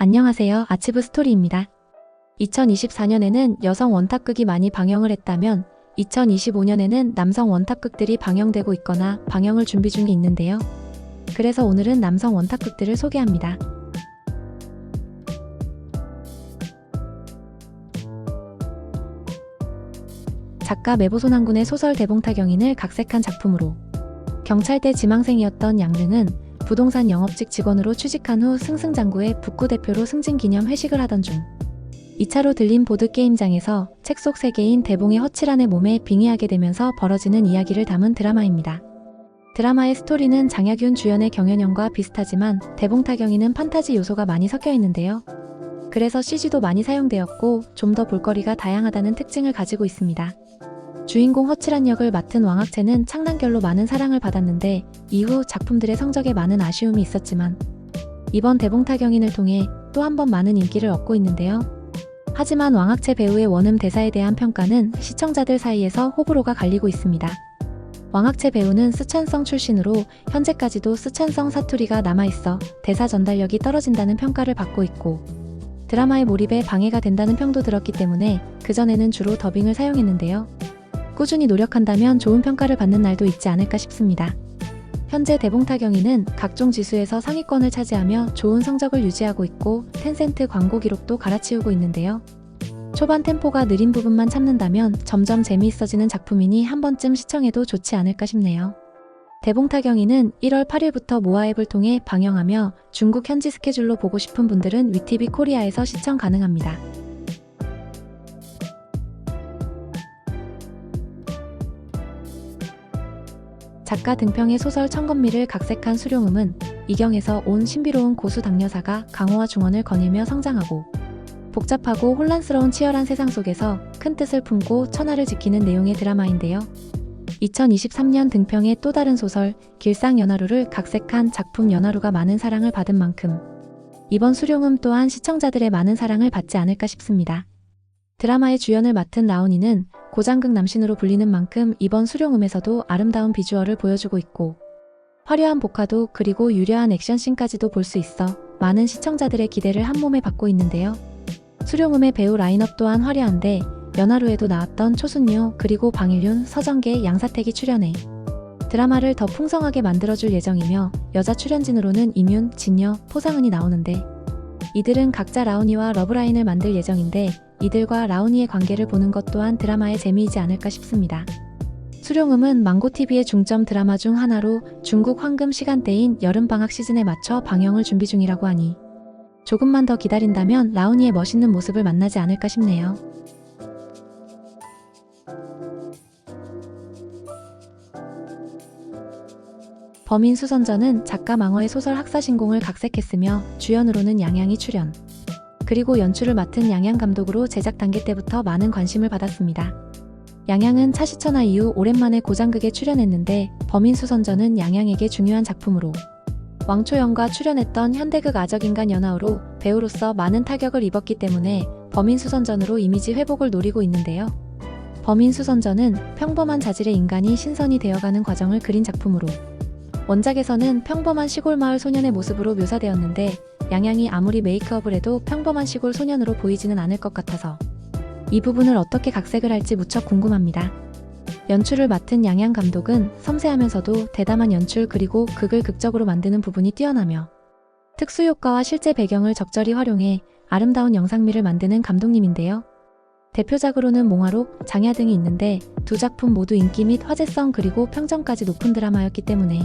안녕하세요. 아치브 스토리입니다. 2024년에는 여성 원탑극이 많이 방영을 했다면 2025년에는 남성 원탑극들이 방영되고 있거나 방영을 준비 중에 있는데요. 그래서 오늘은 남성 원탑극들을 소개합니다. 작가 매보손한군의 소설 대봉타경인을 각색한 작품으로 경찰대 지망생이었던 양릉은 부동산 영업직 직원으로 취직한 후 승승장구의 북구 대표로 승진 기념 회식을 하던 중 2차로 들린 보드게임장에서 책 속 세계인 대봉의 허칠한의 몸에 빙의하게 되면서 벌어지는 이야기를 담은 드라마입니다. 드라마의 스토리는 장약윤 주연의 경연연과 비슷하지만 대봉타경인은 판타지 요소가 많이 섞여 있는데요. 그래서 CG도 많이 사용되었고 좀 더 볼거리가 다양하다는 특징을 가지고 있습니다. 주인공 허칠한 역을 맡은 왕학채는 창난결로 많은 사랑을 받았는데 이후 작품들의 성적에 많은 아쉬움이 있었지만 이번 대봉타경인을 통해 또 한 번 많은 인기를 얻고 있는데요. 하지만 왕학채 배우의 원음 대사에 대한 평가는 시청자들 사이에서 호불호가 갈리고 있습니다. 왕학채 배우는 스촨성 출신으로 현재까지도 스촨성 사투리가 남아있어 대사 전달력이 떨어진다는 평가를 받고 있고 드라마의 몰입에 방해가 된다는 평도 들었기 때문에 그전에는 주로 더빙을 사용했는데요. 꾸준히 노력한다면 좋은 평가를 받는 날도 있지 않을까 싶습니다. 현재 대봉타경인은 각종 지수에서 상위권을 차지하며 좋은 성적을 유지하고 있고 텐센트 광고 기록도 갈아치우고 있는데요. 초반 템포가 느린 부분만 참는다면 점점 재미있어지는 작품이니 한 번쯤 시청해도 좋지 않을까 싶네요. 대봉타경인은 1월 8일부터 모아앱을 통해 방영하며 중국 현지 스케줄로 보고 싶은 분들은 위티비 코리아에서 시청 가능합니다. 작가 등평의 소설 청건미를 각색한 수룡음은 이경에서 온 신비로운 고수 당여사가 강호와 중원을 거닐며 성장하고 복잡하고 혼란스러운 치열한 세상 속에서 큰 뜻을 품고 천하를 지키는 내용의 드라마인데요. 2023년 등평의 또 다른 소설 길상연하루를 각색한 작품 연하루가 많은 사랑을 받은 만큼 이번 수룡음 또한 시청자들의 많은 사랑을 받지 않을까 싶습니다. 드라마의 주연을 맡은 라온이는 고장극 남신으로 불리는 만큼 이번 수룡음에서도 아름다운 비주얼을 보여주고 있고 화려한 복화도 그리고 유려한 액션씬까지도 볼 수 있어 많은 시청자들의 기대를 한몸에 받고 있는데요. 수룡음의 배우 라인업 또한 화려한데 연하루에도 나왔던 초순요 그리고 방일윤, 서정계, 양사택이 출연해 드라마를 더 풍성하게 만들어줄 예정이며 여자 출연진으로는 임윤, 진여, 포상은이 나오는데 이들은 각자 라온이와 러브라인을 만들 예정인데 이들과 라온이의 관계를 보는 것 또한 드라마의 재미이지 않을까 싶습니다. 수룡음은 망고TV의 중점 드라마 중 하나로 중국 황금 시간대인 여름방학 시즌에 맞춰 방영을 준비 중이라고 하니 조금만 더 기다린다면 라온이의 멋있는 모습을 만나지 않을까 싶네요. 범인수선전은 작가 망어의 소설 학사신공을 각색했으며 주연으로는 양양이 출연 그리고 연출을 맡은 양양 감독으로 제작 단계 때부터 많은 관심을 받았습니다. 양양은 차시천하 이후 오랜만에 고장극에 출연했는데 범인수선전은 양양에게 중요한 작품으로 왕초연과 출연했던 현대극 아적인간 연하우로 배우로서 많은 타격을 입었기 때문에 범인수선전으로 이미지 회복을 노리고 있는데요. 범인수선전은 평범한 자질의 인간이 신선이 되어가는 과정을 그린 작품으로 원작에서는 평범한 시골 마을 소년의 모습으로 묘사되었는데 양양이 아무리 메이크업을 해도 평범한 시골 소년으로 보이지는 않을 것 같아서 이 부분을 어떻게 각색을 할지 무척 궁금합니다. 연출을 맡은 양양 감독은 섬세하면서도 대담한 연출 그리고 극을 극적으로 만드는 부분이 뛰어나며 특수효과와 실제 배경을 적절히 활용해 아름다운 영상미를 만드는 감독님인데요. 대표작으로는 몽화록, 장야 등이 있는데 두 작품 모두 인기 및 화제성 그리고 평점까지 높은 드라마였기 때문에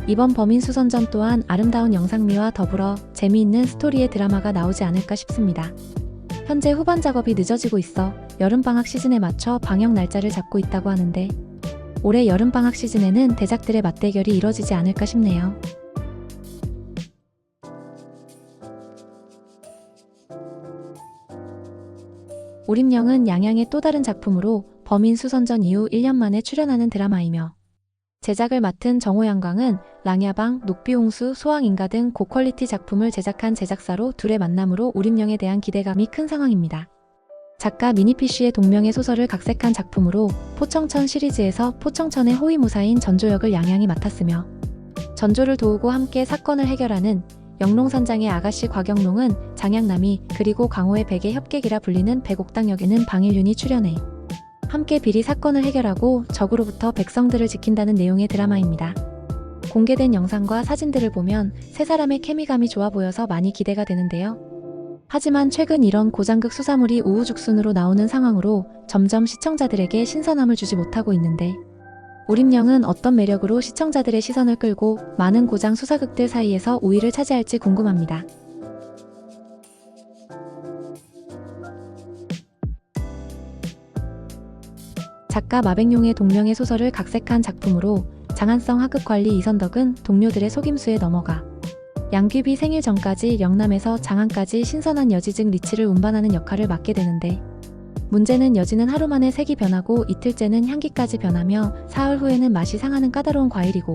이번 범인수선전 또한 아름다운 영상미와 더불어 재미있는 스토리의 드라마가 나오지 않을까 싶습니다. 현재 후반 작업이 늦어지고 있어 여름방학 시즌에 맞춰 방영 날짜를 잡고 있다고 하는데 올해 여름방학 시즌에는 대작들의 맞대결이 이뤄지지 않을까 싶네요. 오림영은 양양의 또 다른 작품으로 범인수선전 이후 1년 만에 출연하는 드라마이며 제작을 맡은 정호양광은 랑야방, 녹비홍수, 소왕인가 등 고퀄리티 작품을 제작한 제작사로 둘의 만남으로 오림영에 대한 기대감이 큰 상황입니다. 작가 미니피쉬의 동명의 소설을 각색한 작품으로 포청천 시리즈에서 포청천의 호위무사인 전조 역을 양양이 맡았으며 전조를 도우고 함께 사건을 해결하는 영롱선장의 아가씨 곽영롱은 장양남이 그리고 강호의 백의 협객이라 불리는 백옥당 역에는 방일륜이 출연해 함께 비리 사건을 해결하고 적으로부터 백성들을 지킨다는 내용의 드라마입니다. 공개된 영상과 사진들을 보면 세 사람의 케미감이 좋아 보여서 많이 기대가 되는데요. 하지만 최근 이런 고장극 수사물이 우후죽순으로 나오는 상황으로 점점 시청자들에게 신선함을 주지 못하고 있는데 우림영은 어떤 매력으로 시청자들의 시선을 끌고 많은 고장 수사극들 사이에서 우위를 차지할지 궁금합니다. 작가 마백용의 동명의 소설을 각색한 작품으로 장안성 하극관리 이선덕은 동료들의 속임수에 넘어가 양귀비 생일 전까지 영남에서 장안까지 신선한 여지즉 리치를 운반하는 역할을 맡게 되는데 문제는 여지는 하루 만에 색이 변하고 이틀째는 향기까지 변하며 사흘 후에는 맛이 상하는 까다로운 과일이고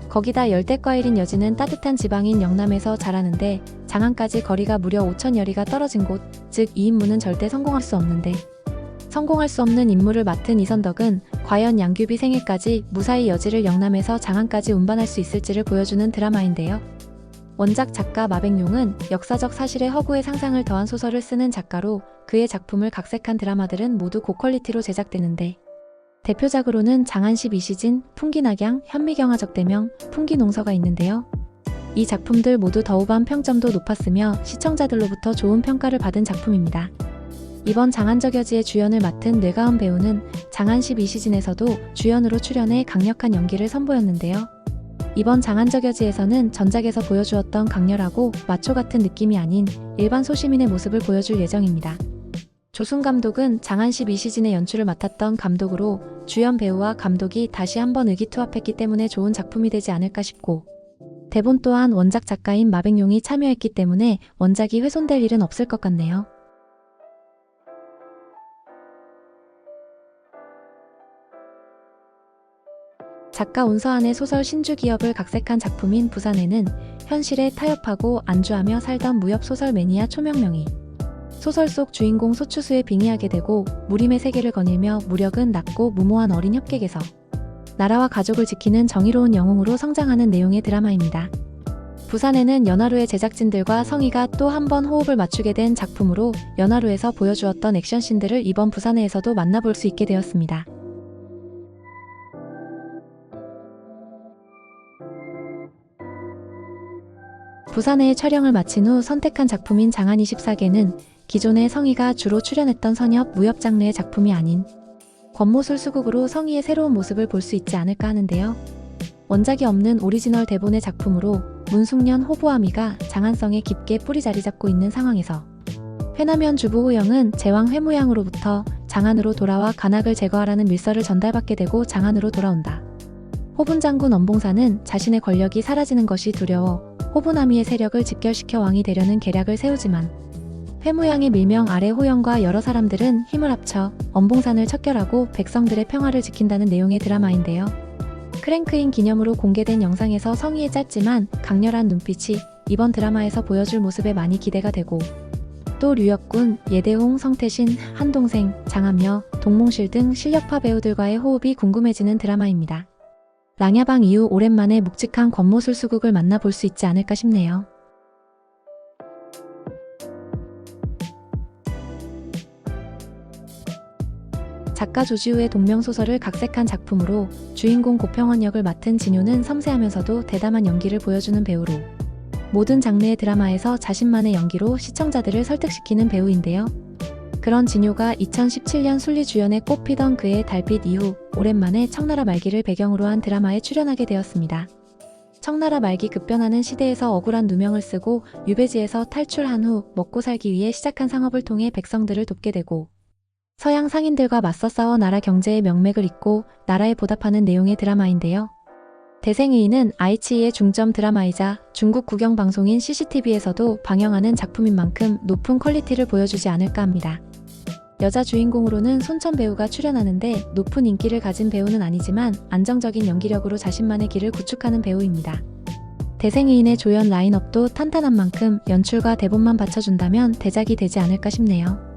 거기다 열대과일인 여지는 따뜻한 지방인 영남에서 자라는데 장안까지 거리가 무려 5,000여리가 떨어진 곳, 즉 이 임무는 절대 성공할 수 없는데 성공할 수 없는 임무를 맡은 이선덕은 과연 양귀비 생일까지 무사히 여지를 영남에서 장안까지 운반할 수 있을지를 보여주는 드라마인데요. 원작 작가 마백용은 역사적 사실에 허구의 상상을 더한 소설을 쓰는 작가로 그의 작품을 각색한 드라마들은 모두 고퀄리티로 제작되는데 대표작으로는 장안 12시즌, 풍기낙양, 현미경화적대명, 풍기농서가 있는데요. 이 작품들 모두 더우반 평점도 높았으며 시청자들로부터 좋은 평가를 받은 작품입니다. 이번 장안적여지의 주연을 맡은 뇌가은 배우는 장안 12시즌에서도 주연으로 출연해 강력한 연기를 선보였는데요. 이번 장안적여지에서는 전작에서 보여주었던 강렬하고 마초 같은 느낌이 아닌 일반 소시민의 모습을 보여줄 예정입니다. 조순 감독은 장안 12시즌의 연출을 맡았던 감독으로 주연 배우와 감독이 다시 한번 의기투합했기 때문에 좋은 작품이 되지 않을까 싶고 대본 또한 원작 작가인 마백용이 참여했기 때문에 원작이 훼손될 일은 없을 것 같네요. 작가 온서한의 소설 신주기업을 각색한 작품인 부산에는 현실에 타협하고 안주하며 살던 무협소설 매니아 초명명이 소설 속 주인공 소추수에 빙의하게 되고 무림의 세계를 거닐며 무력은 낮고 무모한 어린 협객에서 나라와 가족을 지키는 정의로운 영웅으로 성장하는 내용의 드라마입니다. 부산에는 연화루의 제작진들과 성희가 또 한 번 호흡을 맞추게 된 작품으로 연화루에서 보여주었던 액션씬들을 이번 부산에서도 만나볼 수 있게 되었습니다. 부산에 촬영을 마친 후 선택한 작품인 장안 24개는 기존의 성희가 주로 출연했던 선협, 무협 장르의 작품이 아닌 권모술 수국으로 성희의 새로운 모습을 볼 수 있지 않을까 하는데요. 원작이 없는 오리지널 대본의 작품으로 문숙년 호보아미가 장안성에 깊게 뿌리 자리 잡고 있는 상황에서 회남현 주부 호영은 제왕 회무양으로부터 장안으로 돌아와 간악을 제거하라는 밀서를 전달받게 되고 장안으로 돌아온다. 호분 장군 엄봉사는 자신의 권력이 사라지는 것이 두려워 호분아미의 세력을 집결시켜 왕이 되려는 계략을 세우지만 회무양의 밀명 아래 호영과 여러 사람들은 힘을 합쳐 엄봉산을 척결하고 백성들의 평화를 지킨다는 내용의 드라마인데요. 크랭크인 기념으로 공개된 영상에서 성희의 짧지만 강렬한 눈빛이 이번 드라마에서 보여줄 모습에 많이 기대가 되고 또 류혁군, 예대홍, 성태신, 한동생, 장함여, 동몽실 등 실력파 배우들과의 호흡이 궁금해지는 드라마입니다. 랑야방 이후 오랜만에 묵직한 권모술 수국을 만나볼 수 있지 않을까 싶네요. 작가 조지우의 동명소설을 각색한 작품으로 주인공 고평원 역을 맡은 진효는 섬세하면서도 대담한 연기를 보여주는 배우로 모든 장르의 드라마에서 자신만의 연기로 시청자들을 설득시키는 배우인데요. 그런 진효가 2017년 순리 주연에 꼽히던 그의 달빛 이후 오랜만에 청나라 말기를 배경으로 한 드라마에 출연하게 되었습니다. 청나라 말기 급변하는 시대에서 억울한 누명을 쓰고 유배지에서 탈출한 후 먹고 살기 위해 시작한 상업을 통해 백성들을 돕게 되고 서양 상인들과 맞서 싸워 나라 경제의 명맥을 잇고 나라에 보답하는 내용의 드라마인데요. 대생의인은 아이치이의 중점 드라마이자 중국 국영방송인 CCTV에서도 방영하는 작품인 만큼 높은 퀄리티를 보여주지 않을까 합니다. 여자 주인공으로는 손천 배우가 출연하는데 높은 인기를 가진 배우는 아니지만 안정적인 연기력으로 자신만의 길을 구축하는 배우입니다. 대생의인의 조연 라인업도 탄탄한 만큼 연출과 대본만 받쳐준다면 대작이 되지 않을까 싶네요.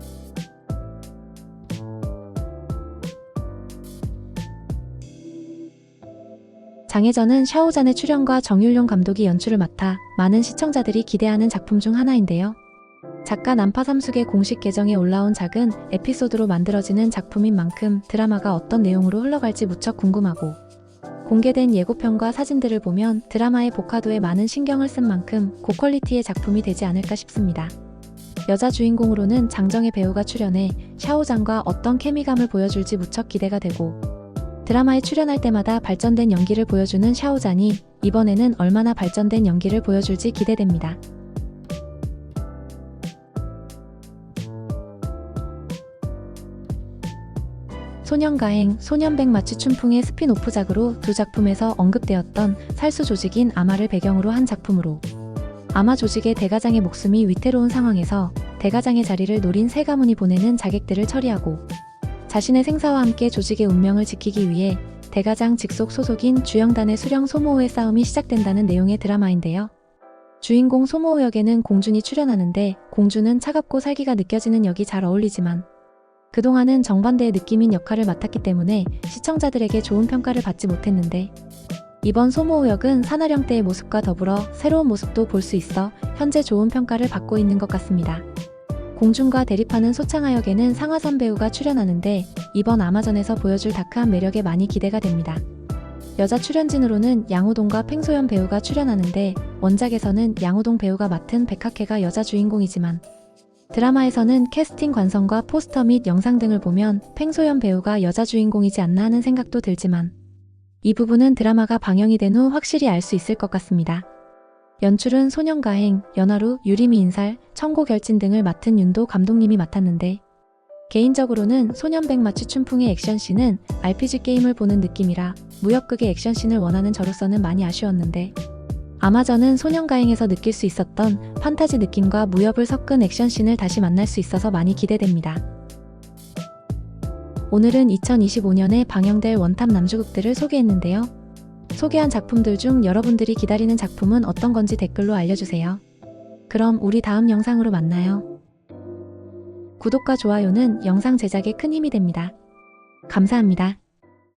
장혜전은 샤오잔의 출연과 정율용 감독이 연출을 맡아 많은 시청자들이 기대하는 작품 중 하나인데요. 작가 난파 삼숙의 공식 계정에 올라온 작은 에피소드로 만들어지는 작품인 만큼 드라마가 어떤 내용으로 흘러갈지 무척 궁금하고, 공개된 예고편과 사진들을 보면 드라마의 복화도에 많은 신경을 쓴 만큼 고퀄리티의 작품이 되지 않을까 싶습니다. 여자 주인공으로는 장정혜 배우가 출연해 샤오잔과 어떤 케미감을 보여줄지 무척 기대가 되고, 드라마에 출연할 때마다 발전된 연기를 보여주는 샤오잔이 이번에는 얼마나 발전된 연기를 보여줄지 기대됩니다. 소년가행, 소년백마취 춘풍의 스핀오프작으로 두 작품에서 언급되었던 살수 조직인 아마를 배경으로 한 작품으로, 아마 조직의 대가장의 목숨이 위태로운 상황에서 대가장의 자리를 노린 새 가문이 보내는 자객들을 처리하고 자신의 생사와 함께 조직의 운명을 지키기 위해 대가장 직속 소속인 주영단의 수령 소모호의 싸움이 시작된다는 내용의 드라마인데요. 주인공 소모호 역에는 공준이 출연하는데, 공준은 차갑고 살기가 느껴지는 역이 잘 어울리지만 그동안은 정반대의 느낌인 역할을 맡았기 때문에 시청자들에게 좋은 평가를 받지 못했는데, 이번 소모호 역은 산아령 때의 모습과 더불어 새로운 모습도 볼 수 있어 현재 좋은 평가를 받고 있는 것 같습니다. 공준과 대립하는 소창하 역에는 상화선 배우가 출연하는데, 이번 아마전에서 보여줄 다크한 매력에 많이 기대가 됩니다. 여자 출연진으로는 양호동과 팽소연 배우가 출연하는데, 원작에서는 양호동 배우가 맡은 백학회가 여자 주인공이지만 드라마에서는 캐스팅 관성과 포스터 및 영상 등을 보면 팽소연 배우가 여자 주인공이지 않나 하는 생각도 들지만, 이 부분은 드라마가 방영이 된 후 확실히 알 수 있을 것 같습니다. 연출은 소년가행, 연하루, 유리미 인살, 청고결진 등을 맡은 윤도 감독님이 맡았는데, 개인적으로는 소년백마취 춘풍의 액션씬은 RPG 게임을 보는 느낌이라 무협극의 액션씬을 원하는 저로서는 많이 아쉬웠는데, 아마전은 소년가행에서 느낄 수 있었던 판타지 느낌과 무협을 섞은 액션씬을 다시 만날 수 있어서 많이 기대됩니다. 오늘은 2025년에 방영될 원탑 남주극들을 소개했는데요. 소개한 작품들 중 여러분들이 기다리는 작품은 어떤 건지 댓글로 알려주세요. 그럼 우리 다음 영상으로 만나요. 구독과 좋아요는 영상 제작에 큰 힘이 됩니다. 감사합니다.